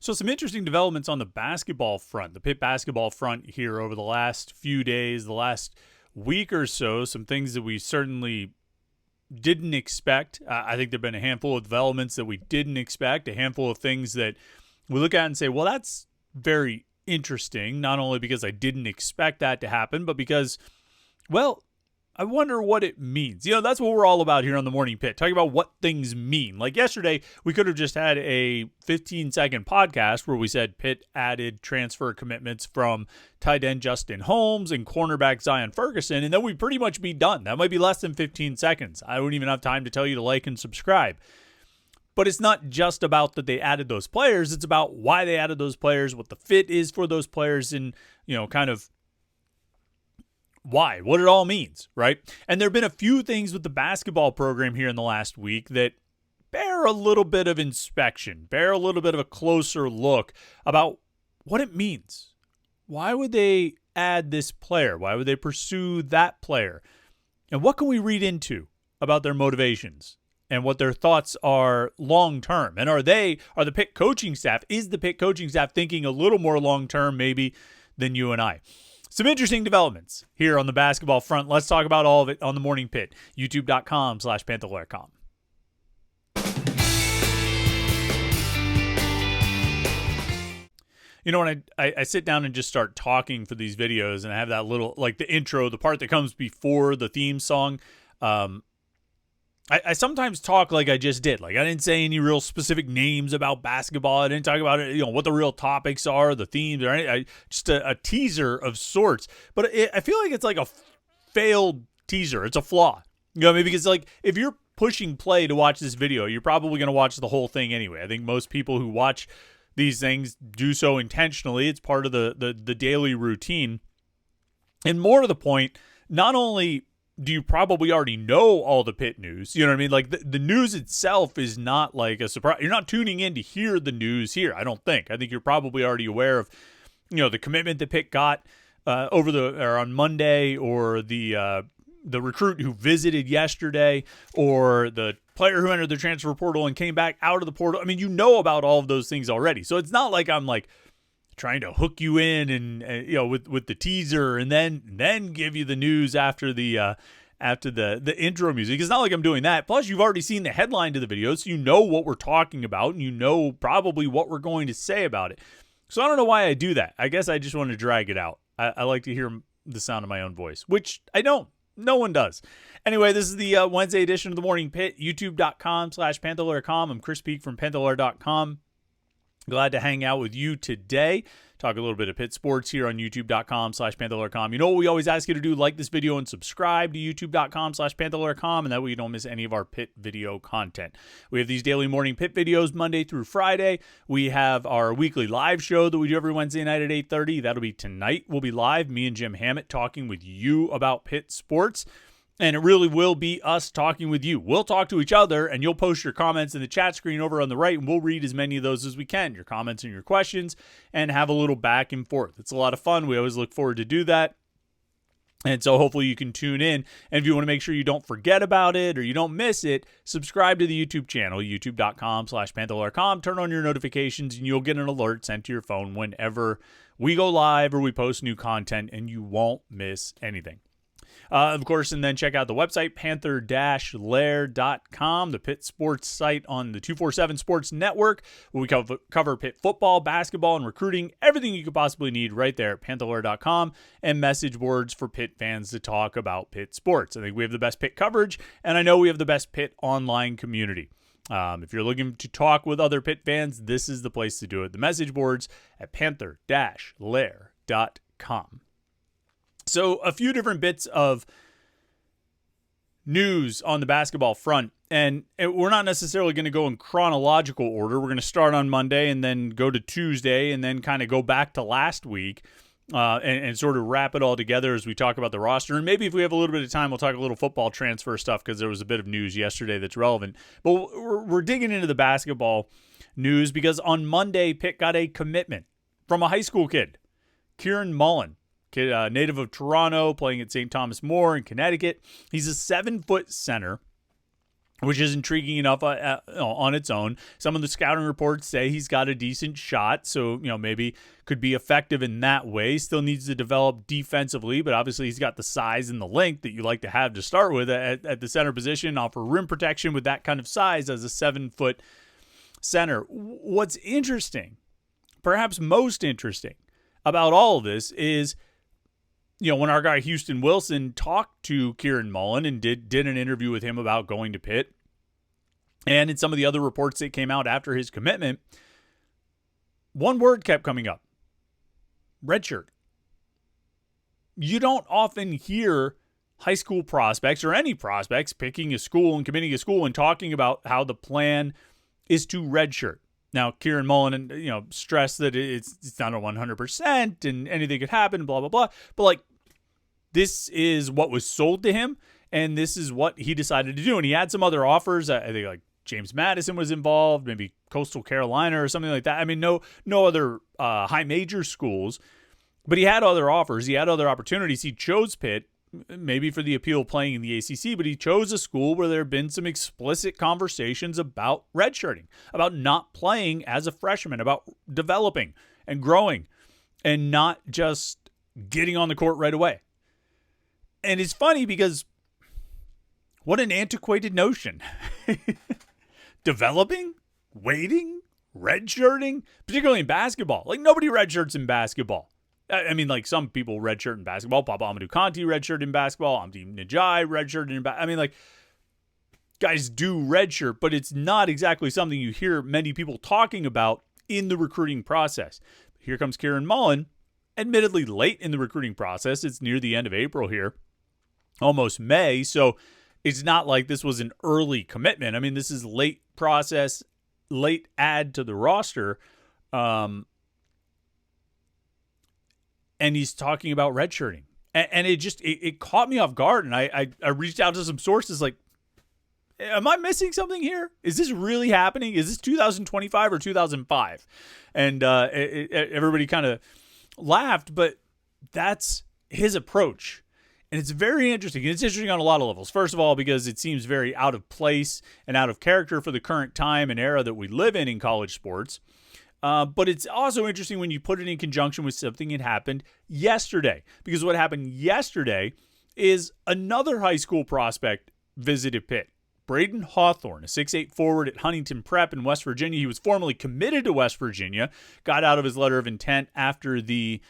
So some interesting developments on the basketball front, the Pitt basketball front here over the last few days, the last week or so, some things that we certainly didn't expect. I think there have been a handful of developments that we didn't expect, a handful of things that we look at and say, well, that's very interesting, not only because I didn't expect that to happen, but because, well, I wonder what it means. You know, that's what we're all about here on the Morning Pit, talking about what things mean. Like yesterday, we could have just had a 15-second podcast where we said Pitt added transfer commitments from tight end Justin Holmes and cornerback Zion Ferguson, and then we'd pretty much be done. That might be less than 15 seconds. I wouldn't even have time to tell you to like and subscribe. But it's not just about that they added those players. It's about why they added those players, what the fit is for those players, and, you know, kind of why, what it all means, right? And there have been a few things with the basketball program here in the last week that bear a little bit of inspection, bear a little bit of a closer look about what it means. Why would they add this player? Why would they pursue that player? And what can we read into about their motivations and what their thoughts are long-term? And are the Pitt coaching staff, is the Pitt coaching staff thinking a little more long-term maybe than you and I? Some interesting developments here on the basketball front. Let's talk about all of it on the Morning Pit. YouTube.com/Panther-Lair.com. You know, when I sit down and just start talking for these videos and I have that little, like the intro, the part that comes before the theme song, I sometimes talk like I just did. Like I didn't say any real specific names about basketball. I didn't talk about it, you know, what the real topics are, the themes, or anything. Just a teaser of sorts. But I feel like it's like a failed teaser. It's a flaw. You know, maybe because like if you're pushing play to watch this video, you're probably going to watch the whole thing anyway. I think most people who watch these things do so intentionally. It's part of the daily routine. And more to the point, not only do you probably already know all the Pitt news? You know what I mean? Like the news itself is not like a surprise. You're not tuning in to hear the news here, I don't think. I think you're probably already aware of, you know, the commitment that Pitt got on Monday, or the recruit who visited yesterday, or the player who entered the transfer portal and came back out of the portal. I mean, you know about all of those things already. So it's not like I'm like trying to hook you in and you know, with the teaser and then give you the news after the intro music. It's not like I'm doing that. Plus, you've already seen the headline to the video, so you know what we're talking about, and you know probably what we're going to say about it. So I don't know why I do that. I guess I just want to drag it out. I like to hear the sound of my own voice, which I don't. No one does. Anyway, this is the Wednesday edition of the Morning Pit. YouTube.com/Panther-Lair.com. I'm Chris Peak from Panther-Lair.com. Glad to hang out with you today. Talk a little bit of Pitt sports here on YouTube.com/Panther-Lair.com. You know what we always ask you to do? Like this video and subscribe to YouTube.com/Panther-Lair.com, and that way you don't miss any of our Pitt video content. We have these daily morning Pitt videos Monday through Friday. We have our weekly live show that we do every Wednesday night at 8:30. That'll be tonight. We'll be live, me and Jim Hammett, talking with you about Pitt sports. And it really will be us talking with you. We'll talk to each other, and you'll post your comments in the chat screen over on the right, and we'll read as many of those as we can, your comments and your questions, and have a little back and forth. It's a lot of fun. We always look forward to do that. And so hopefully you can tune in. And if you want to make sure you don't forget about it or you don't miss it, subscribe to the YouTube channel, youtube.com/Panther-Lair.com. Turn on your notifications, and you'll get an alert sent to your phone whenever we go live or we post new content, and you won't miss anything. Of course, and then check out the website, Panther-Lair.com, the Pitt sports site on the 247 Sports Network, where we cover Pitt football, basketball, and recruiting, everything you could possibly need right there at Panther-Lair.com, and message boards for Pitt fans to talk about Pitt sports. I think we have the best Pitt coverage, and I know we have the best Pitt online community. If you're looking to talk with other Pitt fans, this is the place to do it. The message boards at Panther-Lair.com. So a few different bits of news on the basketball front, and we're not necessarily going to go in chronological order. We're going to start on Monday and then go to Tuesday and then kind of go back to last week and sort of wrap it all together as we talk about the roster. And maybe if we have a little bit of time, we'll talk a little football transfer stuff because there was a bit of news yesterday that's relevant. But we're digging into the basketball news because on Monday, Pitt got a commitment from a high school kid, Kieran Mullen. Kid, native of Toronto, playing at St. Thomas More in Connecticut. He's a 7-foot center. which is intriguing enough on its own. Some of the scouting reports say he's got a decent shot, so maybe could be effective in that way. Still needs to develop defensively, but obviously he's got the size and the length that you like to have to start with at the center position, offer rim protection with that kind of size as a 7-foot center. What's interesting, perhaps most interesting about all of this is, when our guy Houston Wilson talked to Kieran Mullen and did an interview with him about going to Pitt, and in some of the other reports that came out after his commitment, one word kept coming up: redshirt. You don't often hear high school prospects or any prospects picking a school and committing a school and talking about how the plan is to redshirt. Now, Kieran Mullen, stressed that it's not a 100% and anything could happen, blah, blah, blah. But, this is what was sold to him, and this is what he decided to do. And he had some other offers. I think, James Madison was involved, maybe Coastal Carolina or something like that. I mean, no other high major schools, but he had other offers. He had other opportunities. He chose Pitt, maybe for the appeal of playing in the ACC, but he chose a school where there have been some explicit conversations about redshirting, about not playing as a freshman, about developing and growing and not just getting on the court right away. And it's funny because what an antiquated notion. Developing, waiting, redshirting, particularly in basketball. Nobody redshirts in basketball. I mean, some people redshirt in basketball. Papa Amadou Kanti redshirt in basketball. Amdi Najai redshirt in basketball. I mean, guys do redshirt, but it's not exactly something you hear many people talking about in the recruiting process. Here comes Kieran Mullen, admittedly late in the recruiting process. It's near the end of April here, almost May. So it's not like this was an early commitment. I mean, this is late process, late add to the roster. And he's talking about redshirting. And it caught me off guard. And I reached out to some sources am I missing something here? Is this really happening? Is this 2025 or 2005? And everybody kind of laughed, but that's his approach. And it's very interesting. And it's interesting on a lot of levels. First of all, because it seems very out of place and out of character for the current time and era that we live in college sports. But it's also interesting when you put it in conjunction with something that happened yesterday. Because what happened yesterday is another high school prospect visited Pitt. Braden Hawthorne, a 6'8 forward at Huntington Prep in West Virginia. He was formerly committed to West Virginia, got out of his letter of intent after the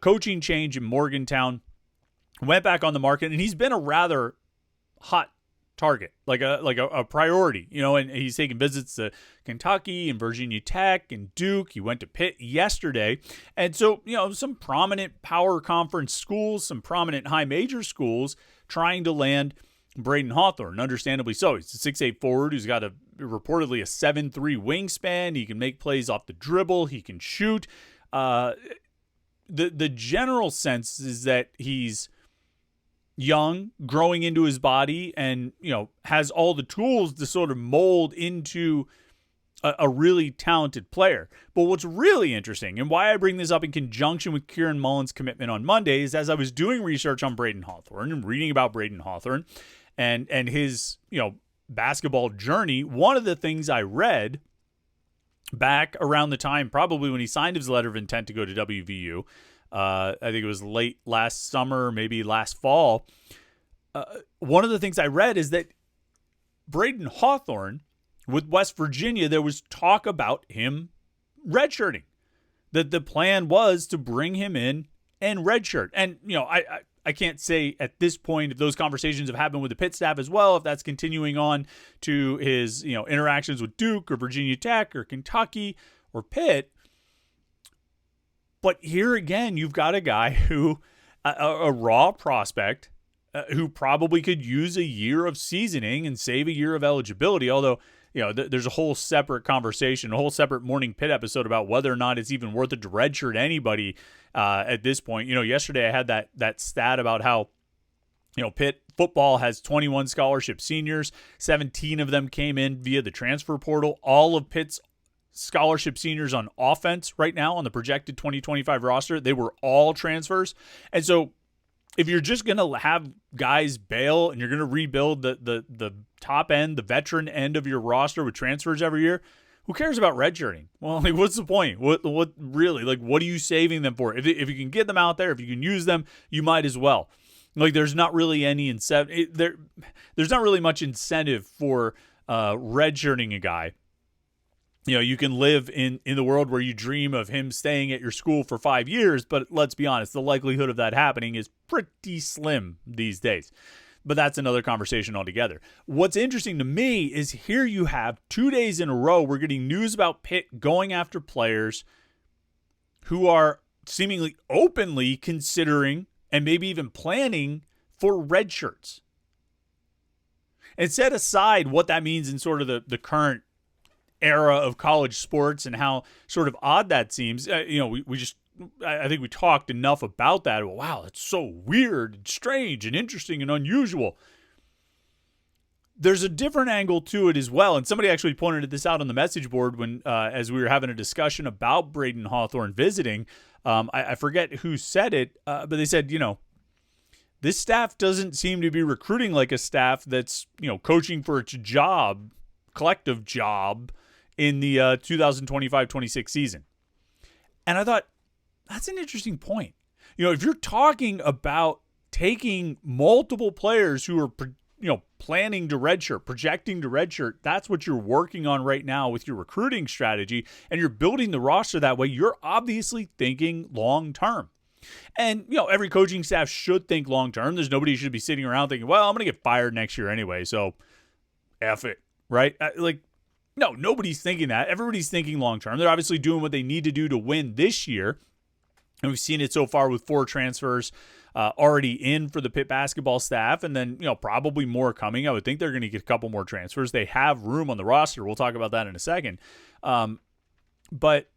coaching change in Morgantown, went back on the market, and he's been a rather hot target, like a priority, and he's taking visits to Kentucky and Virginia Tech and Duke. He went to Pitt yesterday. And so, some prominent power conference schools, some prominent high major schools trying to land Braden Hawthorne, understandably so. He's a 6'8 forward who's got reportedly a 7'3 wingspan. He can make plays off the dribble. He can shoot. The general sense is that he's young, growing into his body, and has all the tools to sort of mold into a really talented player. But what's really interesting, and why I bring this up in conjunction with Kieran Mullen's commitment on Monday, is as I was doing research on Braden Hawthorne and reading about Braden Hawthorne and his basketball journey, one of the things I read back around the time probably when he signed his letter of intent to go to WVU, I think it was late last summer, maybe last fall. One of the things I read is that Braden Hawthorne with West Virginia, there was talk about him redshirting. That the plan was to bring him in and redshirt. And, I can't say at this point if those conversations have happened with the Pitt staff as well, if that's continuing on to his, interactions with Duke or Virginia Tech or Kentucky or Pitt. But here again, you've got a guy who, a raw prospect, who probably could use a year of seasoning and save a year of eligibility. Although, there's a whole separate conversation, a whole separate Morning Pitt episode about whether or not it's even worth it to redshirt anybody at this point. Yesterday I had that stat about how, Pitt football has 21 scholarship seniors. 17 of them came in via the transfer portal. All of Pitt's scholarship seniors on offense right now on the projected 2025 roster, they were all transfers. And so if you're just going to have guys bail and you're going to rebuild the top end, the veteran end of your roster with transfers every year, who cares about redshirting? Well, like, what's the point? What really, like, what are you saving them for? If you can get them out there, if you can use them, you might as well. Like, there's not really any incentive. There's not really much incentive for redshirting a guy. You know, you can live in the world where you dream of him staying at your school for 5 years, but let's be honest, the likelihood of that happening is pretty slim these days. But that's another conversation altogether. What's interesting to me is here you have 2 days in a row, we're getting news about Pitt going after players who are seemingly openly considering and maybe even planning for red shirts. And set aside what that means in sort of the current era of college sports and how sort of odd that seems. I think we talked enough about that. Wow, it's so weird and strange and interesting and unusual. There's a different angle to it as well. And somebody actually pointed this out on the message board when, as we were having a discussion about Braden Hawthorne visiting. I forget who said it, but they said, this staff doesn't seem to be recruiting like a staff that's, coaching for its job, collective job in the 2025-26 season. And I thought, that's an interesting point. If you're talking about taking multiple players who are, planning to redshirt, projecting to redshirt, that's what you're working on right now with your recruiting strategy, and you're building the roster that way, you're obviously thinking long-term. And, every coaching staff should think long-term. There's nobody who should be sitting around thinking, well, I'm going to get fired next year anyway, so F it, right? No, nobody's thinking that. Everybody's thinking long-term. They're obviously doing what they need to do to win this year. And we've seen it so far with 4 transfers already in for the Pitt basketball staff, and then, probably more coming. I would think they're going to get a couple more transfers. They have room on the roster. We'll talk about that in a second. But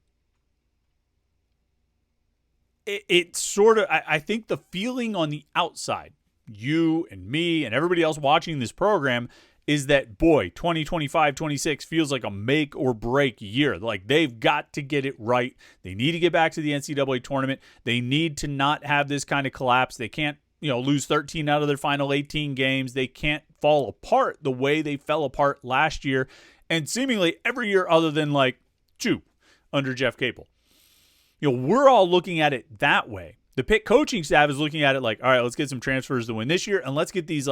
it sort of, I think the feeling on the outside, you and me and everybody else watching this program, is that, boy, 2025-26 feels like a make or break year. Like, they've got to get it right. They need to get back to the NCAA tournament. They need to not have this kind of collapse. They can't, lose 13 out of their final 18 games. They can't fall apart the way they fell apart last year and seemingly every year other than, 2 under Jeff Capel. We're all looking at it that way. The Pitt coaching staff is looking at it like, all right, let's get some transfers to win this year, and let's get these,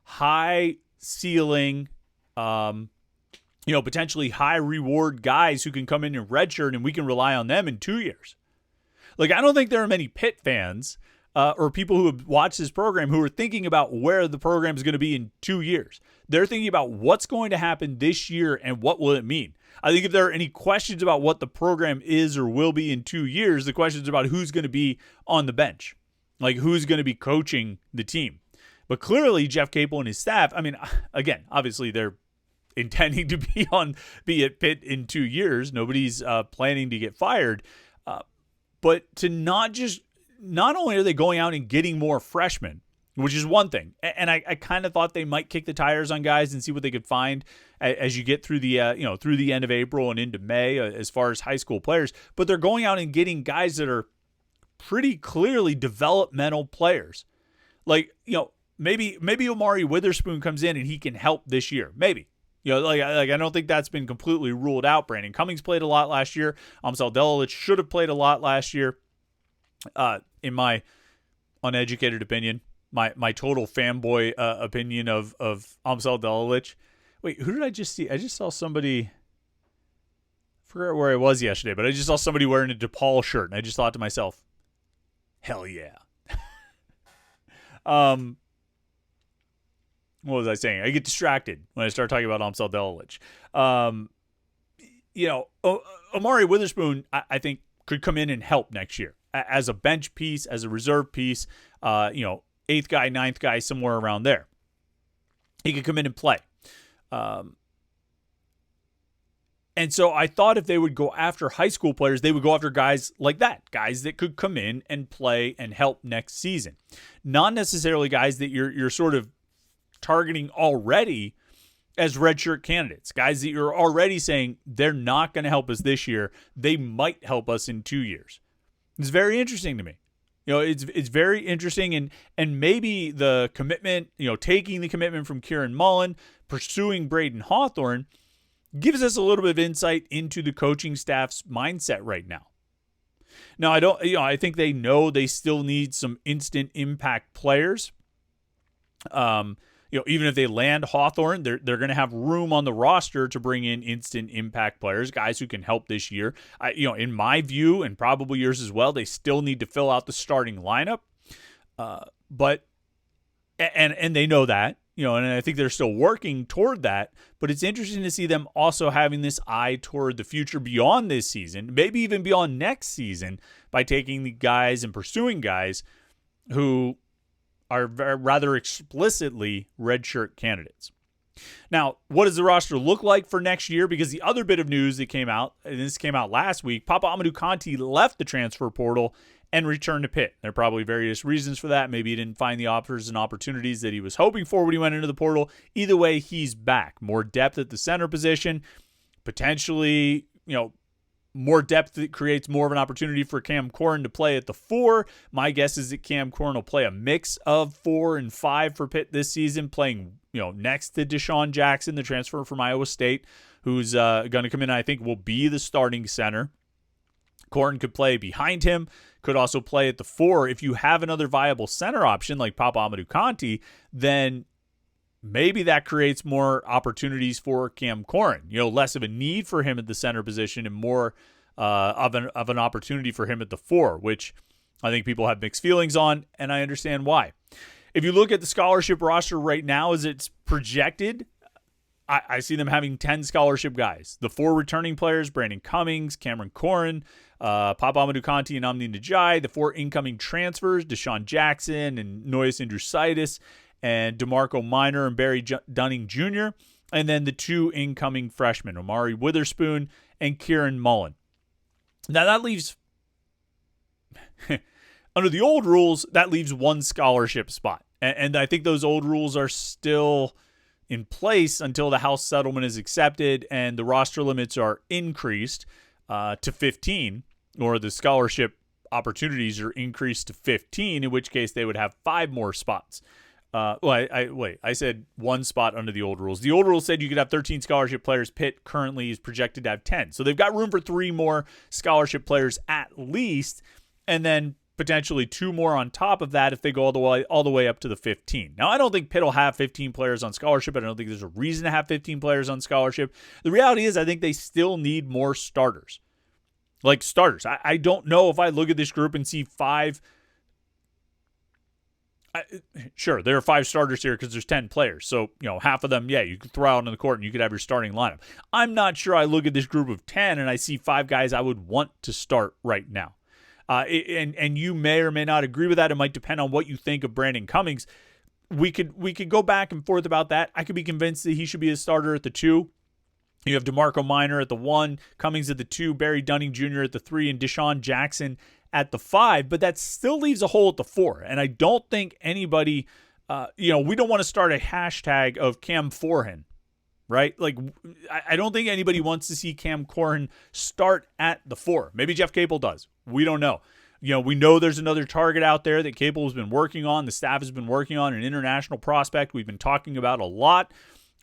high ceiling, potentially high reward guys who can come in and redshirt and we can rely on them in 2 years. I don't think there are many Pitt fans or people who have watched this program who are thinking about where the program is going to be in 2 years. They're thinking about what's going to happen this year and what will it mean. I think if there are any questions about what the program is or will be in 2 years, the question is about who's going to be on the bench, who's going to be coaching the team. But clearly, Jeff Capel and his staff, again, obviously they're intending to be at Pitt in 2 years. Nobody's planning to get fired. But to not only are they going out and getting more freshmen, which is one thing, and I kind of thought they might kick the tires on guys and see what they could find as you get through the through the end of April and into May as far as high school players. But they're going out and getting guys that are pretty clearly developmental players, Maybe Omari Witherspoon comes in and he can help this year. Maybe. I don't think that's been completely ruled out. Brandon Cummings played a lot last year. Amsal Delilich should have played a lot last year. In my uneducated opinion, my total fanboy opinion of Amsal Delilich. Wait, who did I just see? I just saw somebody. I forget where I was yesterday, but I just saw somebody wearing a DePaul shirt, and I just thought to myself, hell yeah. What was I saying? I get distracted when I start talking about Amsal Delilich. Omari Witherspoon, I think, could come in and help next year as a bench piece, as a reserve piece, 8th guy, 9th guy, somewhere around there. He could come in and play. And so I thought if they would go after high school players, they would go after guys like that, guys that could come in and play and help next season. Not necessarily guys that you're sort of targeting already as redshirt candidates, guys that you're already saying they're not going to help us this year. They might help us in 2 years. It's very interesting to me. It's very interesting, and maybe the commitment, taking the commitment from Kieran Mullen, pursuing Braden Hawthorne gives us a little bit of insight into the coaching staff's mindset right now. Now, I think they know they still need some instant impact players. Even if they land Hawthorne, they're going to have room on the roster to bring in instant impact players, guys who can help this year. In my view, and probably yours as well, they still need to fill out the starting lineup. But they know that, and I think they're still working toward that. But it's interesting to see them also having this eye toward the future beyond this season, maybe even beyond next season, by taking the guys and pursuing guys who are rather explicitly redshirt candidates. Now, what does the roster look like for next year? Because the other bit of news that came out, and this came out last week, Papa Amadou Conti left the transfer portal and returned to Pitt. There are probably various reasons for that. Maybe he didn't find the offers and opportunities that he was hoping for when he went into the portal. Either way, he's back. More depth at the center position, potentially, more depth that creates more of an opportunity for Cam Corrin to play at the 4. My guess is that Cam Corrin will play a mix of 4 and 5 for Pitt this season, playing next to Deshaun Jackson, the transfer from Iowa State, who's going to come in, I think, will be the starting center. Corrin could play behind him, could also play at the 4. If you have another viable center option like Papa Amadou Conti, then maybe that creates more opportunities for Cam Corrin. Less of a need for him at the center position and more of an opportunity for him at the 4, which I think people have mixed feelings on, and I understand why. If you look at the scholarship roster right now as it's projected, I see them having 10 scholarship guys. The 4 returning players, Brandon Cummings, Cameron Corrin, Papa Amadou Conti, and Amni Najai. The 4 incoming transfers, Deshaun Jackson and Noyes Andrusaitis, and DeMarco Minor and Barry Dunning Jr., and then the 2 incoming freshmen, Omari Witherspoon and Kieran Mullen. Now that leaves, under the old rules, that leaves 1 scholarship spot. And I think those old rules are still in place until the House settlement is accepted and the roster limits are increased to 15, or the scholarship opportunities are increased to 15, in which case they would have 5 more spots. I said 1 spot under the old rules. The old rules said you could have 13 scholarship players. Pitt currently is projected to have 10. So they've got room for 3 more scholarship players at least, and then potentially 2 more on top of that if they go all the way up to the 15. Now, I don't think Pitt will have 15 players on scholarship. I don't think there's a reason to have 15 players on scholarship. The reality is I think they still need more starters. Like starters. I don't know if I look at this group and see 5. Sure, there are 5 starters here because there's 10 players. So, half of them, you could throw out on the court and you could have your starting lineup. I'm not sure I look at this group of 10 and I see 5 guys I would want to start right now. And you may or may not agree with that. It might depend on what you think of Brandon Cummings. We could go back and forth about that. I could be convinced that he should be a starter at the 2. You have DeMarco Minor at the 1, Cummings at the 2, Barry Dunning Jr. at the 3, and Deshaun Jackson at the 5. But that still leaves a hole at the 4. And I don't think anybody, we don't want to start a hashtag of Cam Forhin, right? Like, I don't think anybody wants to see Cam Corrin start at the 4. Maybe Jeff Capel does. We don't know. We know there's another target out there that Capel has been working on. The staff has been working on, an international prospect we've been talking about a lot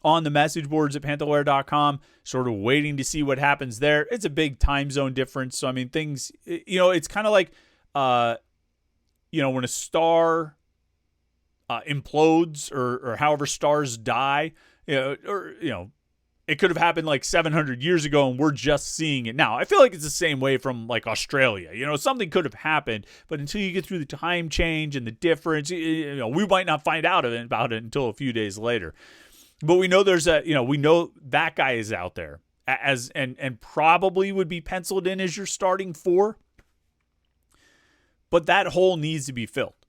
on the message boards at Panther-Lair.com, sort of waiting to see what happens there. It's a big time zone difference. So, I mean, things, it's kind of like, when a star implodes or however stars die, it could have happened like 700 years ago and we're just seeing it now. I feel like it's the same way from like Australia. Something could have happened, but until you get through the time change and the difference, we might not find out about it until a few days later. But we know we know that guy is out there and probably would be penciled in as your starting 4. But that hole needs to be filled.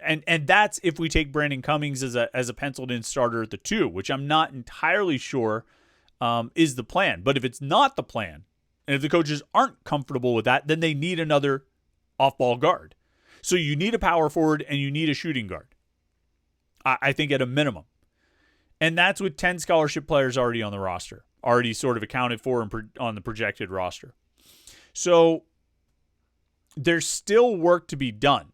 And that's if we take Brandon Cummings as a penciled in starter at the 2, which I'm not entirely sure is the plan. But if it's not the plan, and if the coaches aren't comfortable with that, then they need another off-ball guard. So you need a power forward and you need a shooting guard, I think, at a minimum. And that's with 10 scholarship players already on the roster, already sort of accounted for on the projected roster. So there's still work to be done.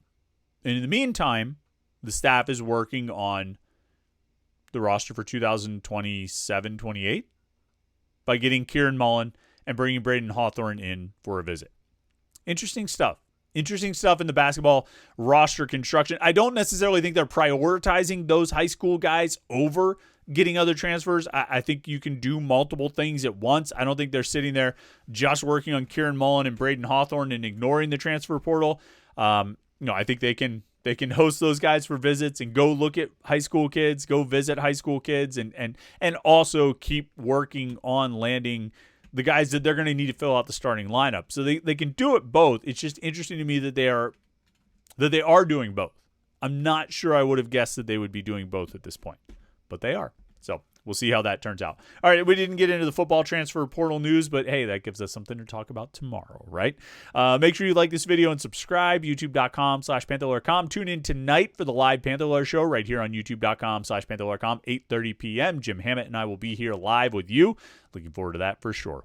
And in the meantime, the staff is working on the roster for 2027-28 by getting Kieran Mullen and bringing Braden Hawthorne in for a visit. Interesting stuff. Interesting stuff in the basketball roster construction. I don't necessarily think they're prioritizing those high school guys over getting other transfers. I think you can do multiple things at once. I don't think they're sitting there just working on Kieran Mullen and Braden Hawthorne and ignoring the transfer portal. I think they can host those guys for visits and go look at high school kids, go visit high school kids, and also keep working on landing the guys that they're going to need to fill out the starting lineup. So they can do it both. It's just interesting to me that they are doing both. I'm not sure I would have guessed that they would be doing both at this point, but they are. So we'll see how that turns out. All right, we didn't get into the football transfer portal news, but hey, that gives us something to talk about tomorrow, right? Make sure you like this video and subscribe, youtube.com/Panther-Lair.com. Tune in tonight for the live Panther-Lair show right here on youtube.com/Panther-Lair.com, 8:30 p.m. Jim Hammett and I will be here live with you. Looking forward to that for sure.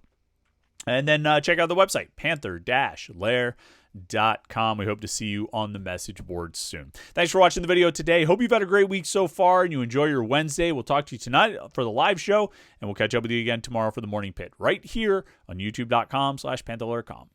And then check out the website, Panther-Lair.com. We hope to see you on the message board soon. Thanks for watching the video today. Hope you've had a great week so far and you enjoy your Wednesday. We'll talk to you tonight for the live show, and we'll catch up with you again tomorrow for the Morning Pit right here on youtube.com/Panther-Lair.com.